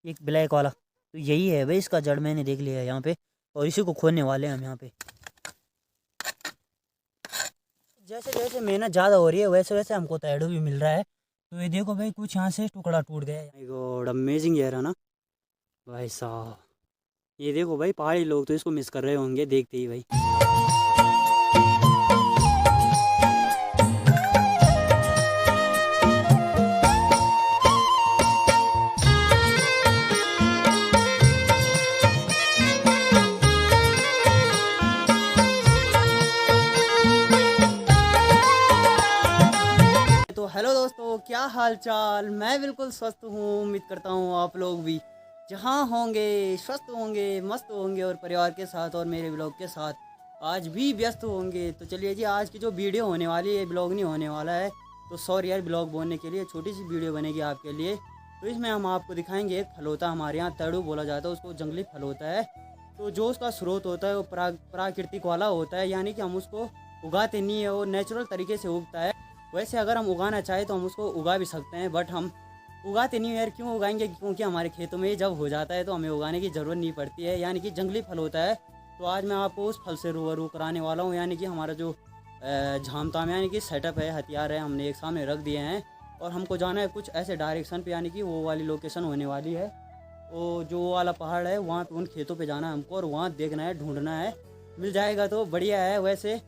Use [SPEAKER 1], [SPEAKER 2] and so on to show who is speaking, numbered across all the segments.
[SPEAKER 1] एक ब्लैक वाला, तो यही है भाई इसका जड़। मैंने देख लिया है यहाँ पे, और इसी को खोदने वाले हैं हम यहाँ पे। जैसे जैसे मेहनत ज़्यादा हो रही है वैसे वैसे हमको तैड़ो भी मिल रहा है। तो ये देखो भाई, कुछ यहाँ से टुकड़ा टूट गया है। गॉड, अमेजिंग यार है ना भाई साहब। ये देखो भाई, पहाड़ी लोग तो इसको मिस कर रहे होंगे देखते ही भाई। तो हेलो दोस्तों, क्या हाल चाल। मैं बिल्कुल स्वस्थ हूँ, उम्मीद करता हूँ आप लोग भी जहाँ होंगे स्वस्थ होंगे, मस्त होंगे और परिवार के साथ और मेरे ब्लॉग के साथ आज भी व्यस्त होंगे। तो चलिए जी, आज की जो वीडियो होने वाली है, ब्लॉग नहीं होने वाला है। तो सॉरी यार, ब्लॉग बोलने के लिए छोटी सी वीडियो बनेगी आपके लिए। तो इसमें हम आपको दिखाएंगे एक फल होता है, हमारे यहाँ तड़ू बोला जाता है उसको, जंगली फल होता है। तो जो उसका स्रोत होता है वो प्राकृतिक वाला होता है, यानी कि हम उसको उगाते नहीं है, वो नेचुरल तरीके से उगता है। वैसे अगर हम उगाना चाहें तो हम उसको उगा भी सकते हैं, बट हम उगाते नहीं यार। क्यों उगाएंगे, क्योंकि हमारे खेतों में जब हो जाता है तो हमें उगाने की ज़रूरत नहीं पड़ती है, यानी कि जंगली फल होता है। तो आज मैं आपको उस फल से रूबरू कराने वाला हूँ, यानी कि हमारा जो झामताम यानी कि सेटअप है, हथियार है, हमने एक सामने रख दिए हैं। और हमको जाना है कुछ ऐसे डायरेक्शन पे, यानी कि वो वाली लोकेशन होने वाली है। वो जो वाला पहाड़ है वहाँ पे, उन खेतों पे जाना है हमको, और वहाँ देखना है, ढूंढना है। मिल जाएगा तो बढ़िया है। वैसे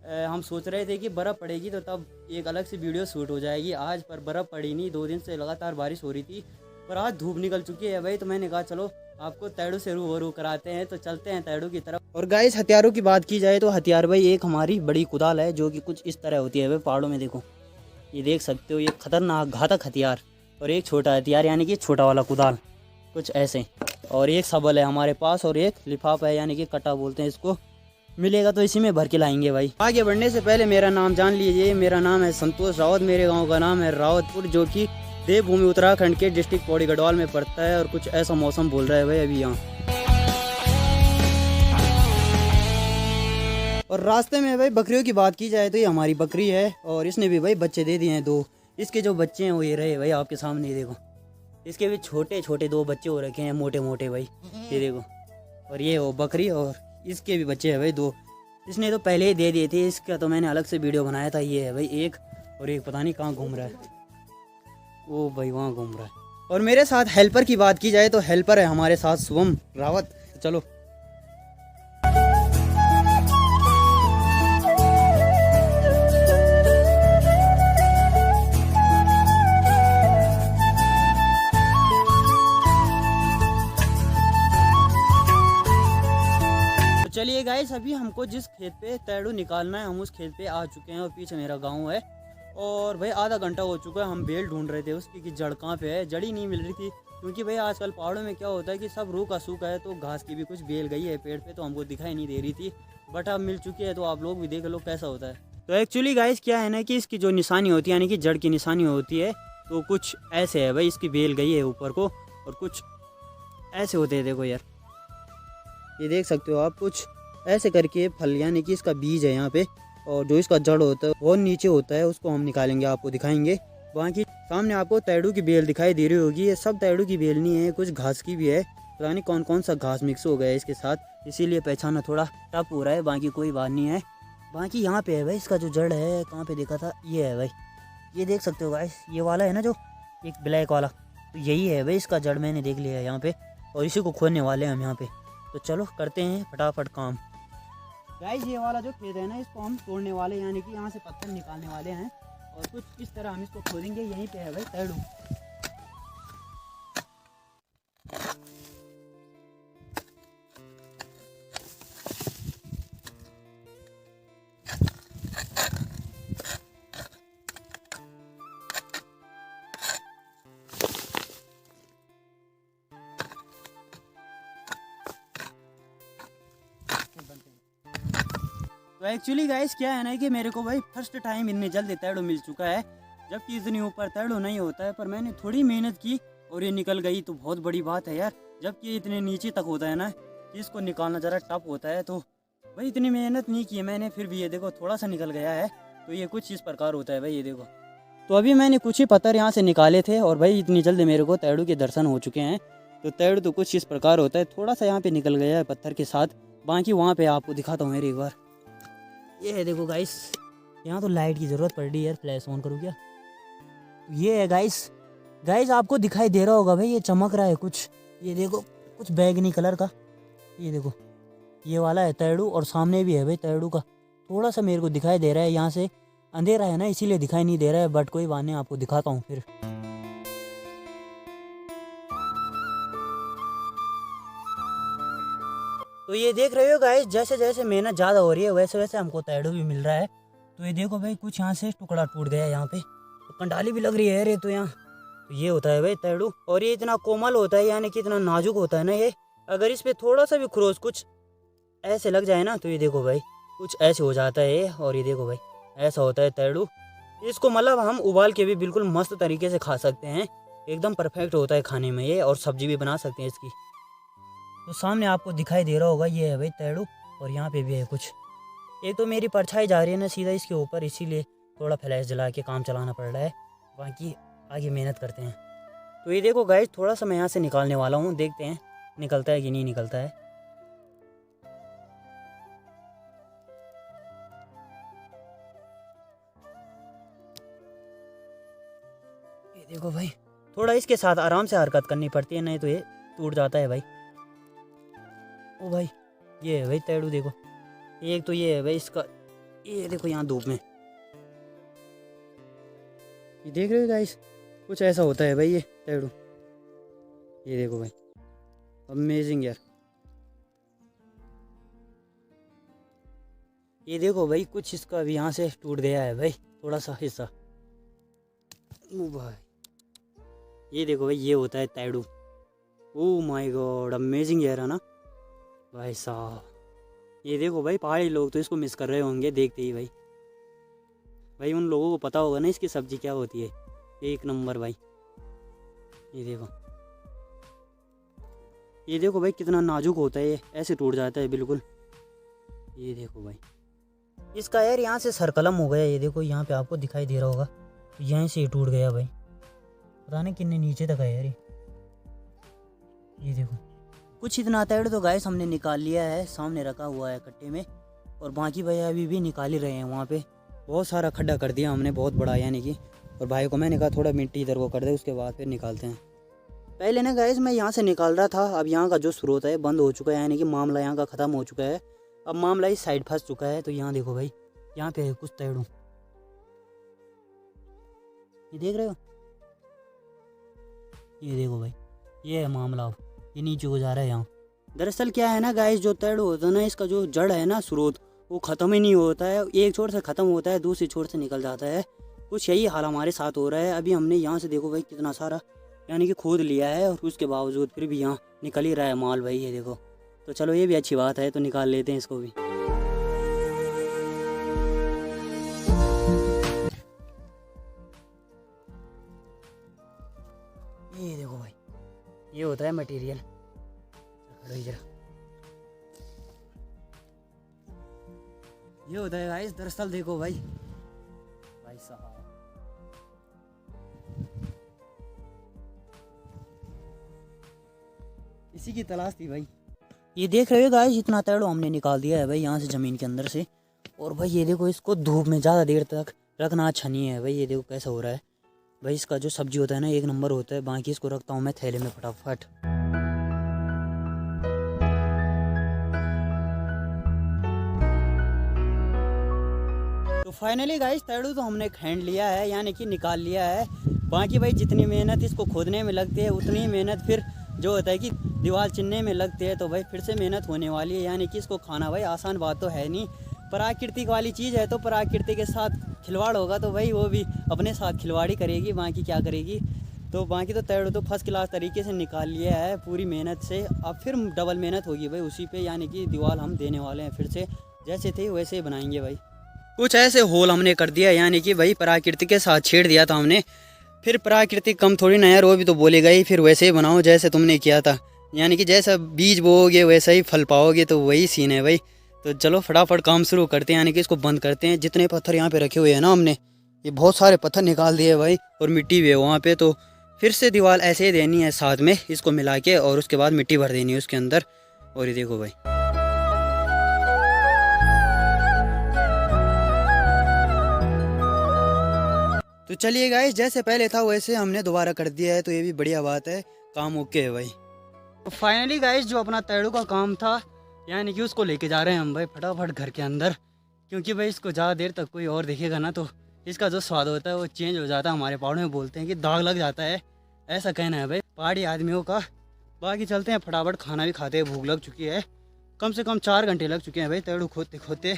[SPEAKER 1] हम सोच रहे थे कि बर्फ़ पड़ेगी तो तब एक अलग सी वीडियो शूट हो जाएगी आज, पर बर्फ़ पड़ी नहीं। 2 दिन से लगातार बारिश हो रही थी, पर आज धूप निकल चुकी है भाई। तो मैंने कहा चलो आपको तैड़ू से रूबरू कराते हैं, तो चलते हैं तैड़ू की तरफ। और गाइस, हथियारों की बात की जाए तो हथियार भाई, एक हमारी बड़ी कुदाल है जो कि कुछ इस तरह होती है भाई पहाड़ों में। देखो ये देख सकते हो, ये खतरनाक घातक हथियार। और एक छोटा हथियार यानी कि छोटा वाला कुदाल, कुछ ऐसे। और एक सबल है हमारे पास, और एक लिफाफा है यानी कि कटा बोलते हैं इसको। मिलेगा तो इसी में भर के लाएंगे भाई। आगे बढ़ने से पहले मेरा नाम जान लीजिए। मेरा नाम है संतोष रावत, मेरे गांव का नाम है रावतपुर, जो कि देवभूमि उत्तराखंड के डिस्ट्रिक्ट पौड़ी गढ़वाल में पड़ता है। और कुछ ऐसा मौसम बोल रहा है भाई अभी यहाँ। और रास्ते में भाई बकरियों की बात की जाए तो ये हमारी बकरी है, और इसने भी भाई बच्चे दे दिए हैं 2। इसके जो बच्चे हैं वो ये रहे भाई आपके सामने, ये देखो। इसके भी छोटे छोटे 2 बच्चे हो रखे हैं, मोटे मोटे भाई, ये देखो। और ये हो बकरी, और इसके भी बच्चे हैं भाई 2। इसने तो पहले ही दे दिए थे, इसका तो मैंने अलग से वीडियो बनाया था। ये है भाई एक, और एक पता नहीं कहाँ घूम रहा है, वो भाई वहाँ घूम रहा है। और मेरे साथ हेल्पर की बात की जाए तो हेल्पर है हमारे साथ शुभम रावत। चलो चलिए गाइस, अभी हमको जिस खेत पे तैड़ू निकालना है हम उस खेत पे आ चुके हैं, और पीछे मेरा गांव है। और भाई आधा घंटा हो चुका है, हम बेल ढूंढ रहे थे उसकी कि जड़ कहाँ पे है। जड़ ही नहीं मिल रही थी, क्योंकि भाई आजकल पहाड़ों में क्या होता है कि सब रूखा सूखा है, तो घास की भी कुछ बेल गई है पेड़ पे, तो हमको दिखाई नहीं दे रही थी। बट अब मिल चुकी है, तो आप लोग भी देख लो कैसा होता है। तो एक्चुअली गाइस क्या है ना कि इसकी जो निशानी होती है, यानी कि जड़ की निशानी होती है, तो कुछ ऐसे है भाई। इसकी बेल गई है ऊपर को, और कुछ ऐसे होते हैं। देखो यार, ये देख सकते हो आप, कुछ ऐसे करके फल, यानी कि इसका बीज है यहाँ पे। और जो इसका जड़ होता है वो नीचे होता है, उसको हम निकालेंगे, आपको दिखाएंगे। वहाँ की सामने आपको तैड़ू की बेल दिखाई दे रही होगी। ये सब तैड़ू की बेल नहीं है, कुछ घास की भी है। पता नहीं कौन कौन सा घास मिक्स हो गया है इसके साथ, इसीलिए पहचानना थोड़ा टफ हो रहा है। बाकी कोई बात नहीं है। बाकी यहाँ पे है भाई इसका जो जड़ है, कहाँ पे देखा था, ये है भाई, ये देख सकते हो गाइस। ये वाला है ना जो एक ब्लैक वाला, तो यही है भाई इसका जड़। मैंने देख लिया है यहाँ पे, और इसी को खोदने वाले हैं हम यहाँ पे। तो चलो करते हैं फटाफट काम। गाइस, ये वाला जो खेत है ना, इसको हम तोड़ने वाले, यानी कि यहाँ से पत्थर निकालने वाले हैं, और कुछ इस तरह हम इसको खोदेंगे। यहीं पे है भाई तैड़ू। तो एक्चुअली गाइस क्या है ना कि मेरे को भाई फर्स्ट टाइम इतने जल्दी तैड़ू मिल चुका है, जबकि इतनी ऊपर तैड़ू नहीं होता है। पर मैंने थोड़ी मेहनत की और ये निकल गई, तो बहुत बड़ी बात है यार। जबकि इतने नीचे तक होता है ना कि इसको निकालना ज़रा टफ होता है। तो भाई इतनी मेहनत नहीं की है मैंने, फिर भी ये देखो थोड़ा सा निकल गया है। तो ये कुछ इस प्रकार होता है भाई, ये देखो। तो अभी मैंने कुछ ही पत्थर यहाँ से निकाले थे, और भाई इतनी जल्दी मेरे को तैड़ू के दर्शन हो चुके हैं। तो तैड़ तो कुछ इस प्रकार होता है, थोड़ा सा यहाँ पे निकल गया है पत्थर के साथ, बाकी वहाँ पे आपको दिखाता हूँ मेरी एक बार। ये है देखो गाइस, यहाँ तो लाइट की ज़रूरत पड़ रही है यार, फ्लैश ऑन करूँ क्या? ये है गाइस, आपको दिखाई दे रहा होगा भाई, ये चमक रहा है कुछ, ये देखो कुछ बैगनी कलर का, ये देखो ये वाला है तैड़ू, और सामने भी है भाई तैड़ू का, थोड़ा सा मेरे को दिखाई दे रहा है, यहाँ से अंधेरा है ना इसीलिए दिखाई नहीं दे रहा है, बट कोई बात नहीं, आपको दिखाता हूँ फिर। तो ये देख रहे हो गाइस, जैसे जैसे मेहनत ज़्यादा हो रही है वैसे वैसे हमको तैड़ू भी मिल रहा है। तो ये देखो भाई, कुछ यहाँ से टुकड़ा टूट गया है यहाँ पे, तो कंडाली भी लग रही है यार एक तो यहाँ। तो ये होता है भाई तैड़ू, और ये इतना कोमल होता है, यानी कि इतना नाजुक होता है ना ये, अगर इस पर थोड़ा सा भी खरोच कुछ ऐसे लग जाए ना, तो ये देखो भाई कुछ ऐसे हो जाता है ये। और ये देखो भाई ऐसा होता है तैड़ू, इसको मतलब हम उबाल के भी बिल्कुल मस्त तरीके से खा सकते हैं, एकदम परफेक्ट होता है खाने में ये, और सब्जी भी बना सकते हैं इसकी। तो सामने आपको दिखाई दे रहा होगा ये है भाई तैड़ू, और यहाँ पे भी है कुछ। एक तो मेरी परछाई जा रही है ना सीधा इसके ऊपर, इसीलिए थोड़ा फ्लैश जला के काम चलाना पड़ रहा है, बाकी आगे मेहनत करते हैं। तो ये देखो गाइस, थोड़ा सा मैं यहाँ से निकालने वाला हूँ, देखते हैं निकलता है कि नहीं निकलता है। ये देखो भाई, थोड़ा इसके साथ आराम से हरकत करनी पड़ती है, नहीं तो ये टूट जाता है भाई। ओ भाई ये है भाई तैड़ू, देखो एक तो ये है भाई इसका, ये देखो यहाँ धूप में, ये देख रहे हो गाइस, कुछ ऐसा होता है भाई ये तैड़ू। ये देखो भाई, अमेजिंग यार। ये देखो भाई, कुछ इसका भी यहाँ से टूट गया है भाई, थोड़ा सा हिस्सा। ओ भाई ये देखो भाई, ये होता है तैड़ू। ओ माय गॉड, अमेजिंग यार, है ना भाई साहब। ये देखो भाई, पहाड़ी लोग तो इसको मिस कर रहे होंगे देखते ही भाई। भाई उन लोगों को पता होगा ना इसकी सब्जी क्या होती है, एक नंबर भाई। ये देखो, ये देखो भाई कितना नाजुक होता है ये, ऐसे टूट जाता है बिल्कुल। ये देखो भाई, इसका यार यहाँ से सरकलम हो गया, ये देखो यहाँ पे आपको दिखाई दे रहा होगा, तो यहाँ से टूट गया भाई, पता नहीं कितने नीचे तक है यार ये देखो। कुछ इतना तैड़ तो गाइस हमने निकाल लिया है, सामने रखा हुआ है कट्टे में, और बाकी भाई अभी भी निकाल ही रहे हैं। वहाँ पे बहुत सारा खड्डा कर दिया हमने, बहुत बड़ा यानी कि, और भाई को मैंने कहा थोड़ा मिट्टी इधर को कर दे, उसके बाद फिर निकालते हैं। पहले ना गाइस मैं यहाँ से निकाल रहा था, अब यहाँ का जो स्रोत है बंद हो चुका है, यानी कि मामला यहाँ का ख़त्म हो चुका है, अब मामला इस साइड फंस चुका है। तो यहाँ देखो भाई, यहाँ पे है कुछ तैड़ू, ये देख रहे हो, ये देखो भाई, ये है मामला, अब ये नीचे को जा रहा है यहाँ। दरअसल क्या है ना गाइस, जो तैड़ू होता है ना, इसका जो जड़ है ना स्रोत, वो ख़त्म ही नहीं होता है, एक छोर से ख़त्म होता है दूसरी छोर से निकल जाता है। कुछ यही हाल हमारे साथ हो रहा है। अभी हमने यहाँ से देखो भाई कितना सारा यानी कि खोद लिया है, और उसके बावजूद फिर भी यहाँ निकल ही रहा है माल भाई, ये देखो। तो चलो ये भी अच्छी बात है, तो निकाल लेते हैं इसको भी। ये देखो भाई, ये होता है मटेरियल। ये होता है गाइस, दरअसल देखो भाई, भाई साहब इसी की तलाश थी भाई। ये देख रहे हो गाइस, इतना तैड़ो हमने निकाल दिया है भाई यहाँ से ज़मीन के अंदर से। और भाई ये देखो, इसको धूप में ज़्यादा देर तक रखना अच्छा नहीं है भाई। ये देखो कैसा हो रहा है भाई, इसका जो सब्जी होता है ना एक नंबर होता है। बाकी इसको रखता हूँ मैं थैले में फटाफट। तो फाइनली गाइस तैड़ू तो हमने खैंड लिया है, यानी कि निकाल लिया है। बाकी भाई जितनी मेहनत इसको खोदने में लगती है, उतनी ही मेहनत फिर जो होता है कि दीवार चिनने में लगती है। तो भाई फिर से मेहनत होने वाली है, यानी कि इसको खाना भाई आसान बात तो है नहीं। प्राकृतिक वाली चीज़ है, तो प्राकृतिक के साथ खिलवाड़ होगा तो भाई वो भी अपने साथ खिलवाड़ी करेगी, बाकी क्या करेगी। तो बाकी तो तैड़ू तो फर्स्ट क्लास तरीके से निकाल लिया है पूरी मेहनत से। अब फिर डबल मेहनत होगी भाई उसी पे, यानी कि दीवार हम देने वाले हैं फिर से, जैसे थे वैसे ही बनाएंगे भाई। कुछ ऐसे होल हमने कर दिया, यानी कि भाई प्राकृतिक के साथ छेड़ दिया था हमने। फिर प्राकृतिक कम थोड़ी ना यार, वो भी तो बोलेगा ही, फिर वैसे ही बनाओ जैसे तुमने किया था, यानी कि जैसा बीज बोओगे वैसा ही फल पाओगे। तो वही सीन है भाई। तो चलो फटाफट काम शुरू करते हैं, यानी कि इसको बंद करते हैं। जितने पत्थर यहाँ पे रखे हुए हैं ना हमने, ये बहुत सारे पत्थर निकाल दिए भाई, और मिट्टी भी है वहाँ पे। तो फिर से दीवार ऐसे ही देनी है साथ में इसको मिला के, और उसके बाद मिट्टी भर देनी है उसके अंदर। और ये देखो भाई, तो चलिए गाइस, जैसे पहले था वैसे हमने दोबारा कर दिया है, तो ये भी बढ़िया बात है, काम ओके है भाई। तो फाइनली गाइस, जो अपना तैड़ू का काम था, यानी कि उसको लेके जा रहे हैं हम भाई फटाफट घर के अंदर, क्योंकि भाई इसको ज़्यादा देर तक कोई और देखेगा ना तो इसका जो स्वाद होता है वो चेंज हो जाता है। हमारे पहाड़ों में बोलते हैं कि दाग लग जाता है, ऐसा कहना है भाई पहाड़ी आदमियों का। बाकी चलते हैं फटाफट, खाना भी खाते हैं, भूख लग चुकी है। कम से कम 4 घंटे लग चुके हैं भाई तैड़ू खोदते खोदते,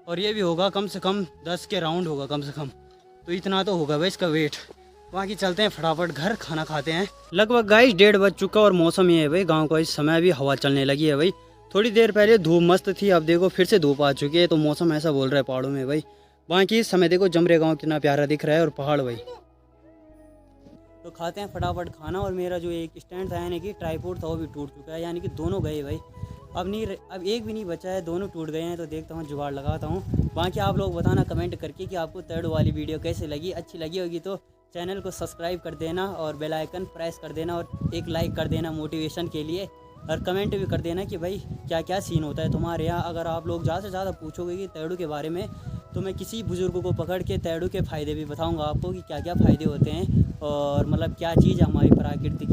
[SPEAKER 1] और ये भी होगा कम से कम 10 के राउंड होगा कम से कम, तो इतना तो होगा भाई इसका वेट। बाकी चलते हैं फटाफट घर, खाना खाते हैं। लगभग गाइस 1:30 बज चुका और मौसम ये है भाई गाँव का इस समय भी हवा चलने लगी है भाई। थोड़ी देर पहले धूप मस्त थी, अब देखो फिर से धूप आ चुकी है, तो मौसम ऐसा बोल रहा है पहाड़ों में भाई। बाकी इस समय देखो जमरे गांव कितना प्यारा दिख रहा है और पहाड़ भाई। तो खाते हैं फटाफट खाना, और मेरा जो एक स्टैंड था यानी कि ट्राईपोड था वो भी टूट चुका है, यानी कि दोनों गए भाई, अब एक भी नहीं बचा है, दोनों टूट गए हैं। तो देखता हूँ जुगाड़ लगाता हूँ। बाकी आप लोग बताना कमेंट करके कि आपको तैड़ू वाली वीडियो कैसे लगी। अच्छी लगी होगी तो चैनल को सब्सक्राइब कर देना और बेल आइकन प्रेस कर देना और एक लाइक कर देना मोटिवेशन के लिए, और कमेंट भी कर देना कि भाई क्या क्या सीन होता है तुम्हारे यहाँ। अगर आप लोग ज़्यादा से ज़्यादा पूछोगे कि तैड़ू के बारे में, तो मैं किसी बुज़ुर्ग को पकड़ के तैड़ू के फ़ायदे भी बताऊंगा आपको कि क्या क्या फ़ायदे होते हैं, और मतलब क्या चीज़ हमारी प्राकृतिक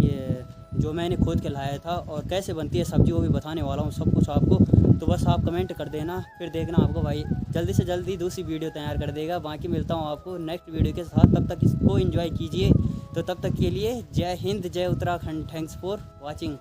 [SPEAKER 1] जो मैंने खोद के लाया था, और कैसे बनती है सब्ज़ी वो भी बताने वाला हूँ सब कुछ आपको। तो बस आप कमेंट कर देना, फिर देखना आपको भाई जल्दी से जल्दी दूसरी वीडियो तैयार कर देगा। बाकी मिलता हूँ आपको नेक्स्ट वीडियो के साथ, तब तक इसको एंजॉय कीजिए। तो तब तक के लिए जय हिंद, जय उत्तराखंड, थैंक्स फॉर वॉचिंग।